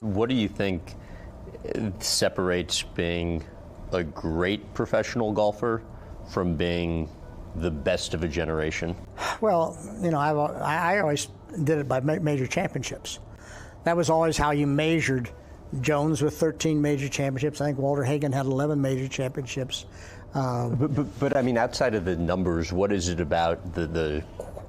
What do you think separates being a great professional golfer from being the best of a generation? Well, I always did it by major championships. That was always how you measured. Jones with 13 major championships. I think Walter Hagen had 11 major championships. But I mean, outside of the numbers, what is it about the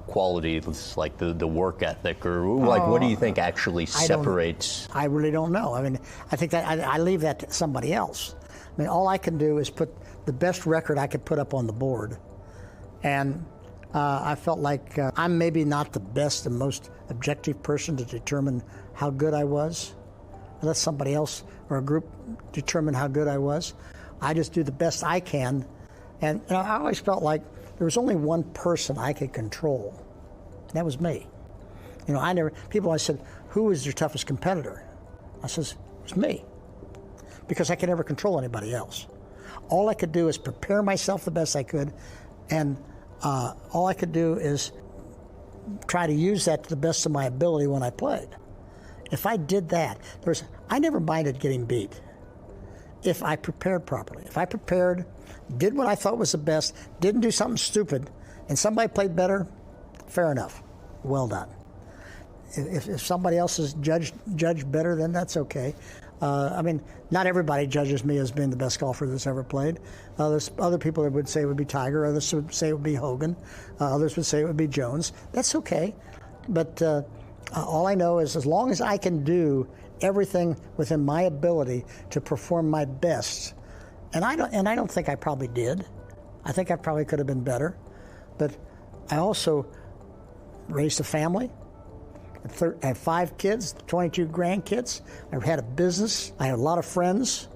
quality, like the work ethic, or like what do you think actually separates? I really don't know. I mean, I think that I leave that to somebody else. I mean, all I can do is put the best record I could put up on the board. And I felt like I'm maybe not the best and most objective person to determine how good I was. Let somebody else or a group determine how good I was. I just do the best I can. And I always felt like there was only one person I could control. That was me. People always said, who was your toughest competitor? I says, it was me. Because I could never control anybody else. All I could do is prepare myself the best I could, and all I could do is try to use that to the best of my ability when I played. If I did that, I never minded getting beat if I prepared properly. If I prepared, did what I thought was the best, didn't do something stupid, and somebody played better, fair enough, well done. If somebody else is judged better, then that's okay. I mean, not everybody judges me as being the best golfer that's ever played. There's other people that would say it would be Tiger, others would say it would be Hogan, others would say it would be Jones. That's okay, but all I know is as long as I can do everything within my ability to perform my best, and I don't think I probably did. I think I probably could have been better, but I also raised a family. I have 5 kids, 22 grandkids. I had a business. I had a lot of friends.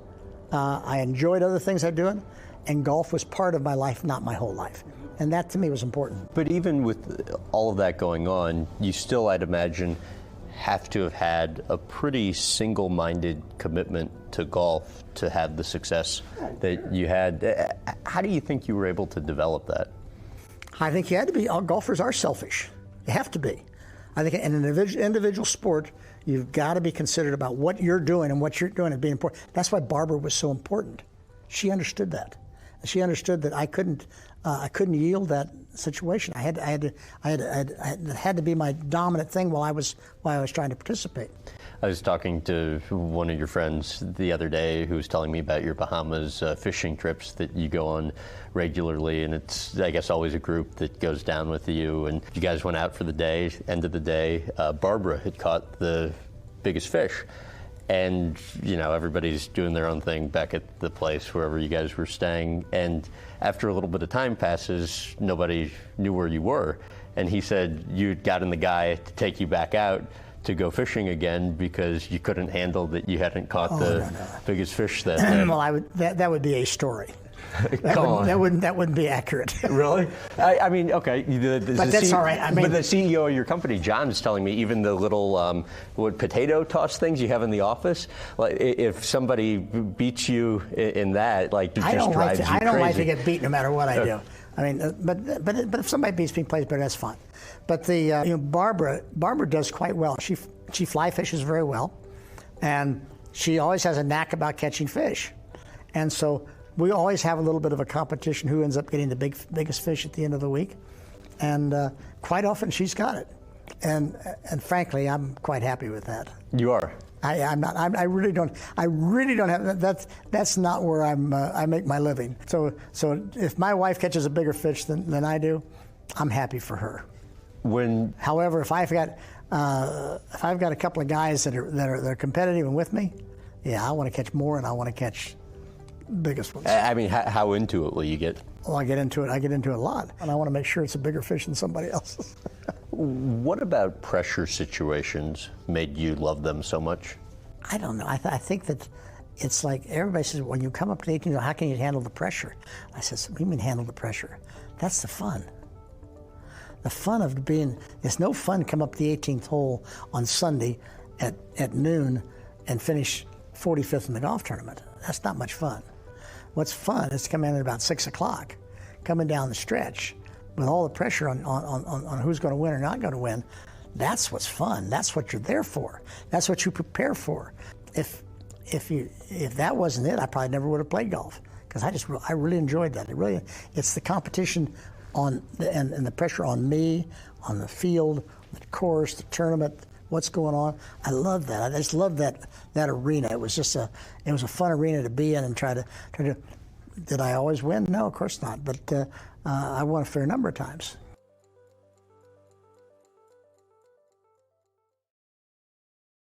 I enjoyed other things I was doing, and golf was part of my life, not my whole life. And that to me was important. But even with all of that going on, you still, I'd imagine, have to have had a pretty single-minded commitment to golf to have the success that you had. How do you think you were able to develop that? I think you had to be. All golfers are selfish. You have to be. I think in an individual sport, you've got to be considerate about what you're doing and what you're doing and being important. That's why Barbara was so important. She understood that. She understood that I couldn't yield that situation. It had to be my dominant thing while I was trying to participate. I was talking to one of your friends the other day who was telling me about your Bahamas fishing trips that you go on regularly, and it's, I guess, always a group that goes down with you, and you guys went out for the day. End of the day, Barbara had caught the biggest fish. And, everybody's doing their own thing back at the place wherever you guys were staying. And after a little bit of time passes, nobody knew where you were. And he said you'd gotten the guy to take you back out to go fishing again because you couldn't handle that you hadn't caught the biggest fish that day. Well, that would be a story. That wouldn't be accurate. Really? I mean, okay. But that's all right. But the CEO of your company, John, is telling me even the little potato toss things you have in the office, like if somebody beats you in that, like it just drives you crazy. I don't like to get beat no matter what I do. I mean, but if somebody beats me, plays better, that's fine. But Barbara does quite well. She fly fishes very well, and she always has a knack about catching fish, and so we always have a little bit of a competition who ends up getting the biggest fish at the end of the week, and quite often she's got it, and frankly, I'm quite happy with that. You are. I'm not. I really don't have. That's not where I make my living. So if my wife catches a bigger fish than I do, I'm happy for her. However, if I've got a couple of guys that are competitive and with me, yeah, I want to catch more, and I want to catch biggest ones. I mean, how into it will you get? Well, I get into it a lot, and I want to make sure it's a bigger fish than somebody else's. What about pressure situations made you love them so much? I don't know. I think that it's like everybody says, when you come up to 18, how can you handle the pressure? I said, what do you mean handle the pressure? That's the fun. The fun of it's no fun to come up the 18th hole on Sunday at noon and finish 45th in the golf tournament. That's not much fun. What's fun is to come in at about 6 o'clock, coming down the stretch with all the pressure on who's going to win or not going to win, That's what's fun. That's what you're there for. That's what you prepare for. If that wasn't it, I probably never would have played golf, because I really enjoyed that. It's the competition and the pressure on me, on the field, the course, the tournament, what's going on. I love that. I just love that arena. It was a fun arena to be in and try to. Did I always win? No, of course not. But I won a fair number of times.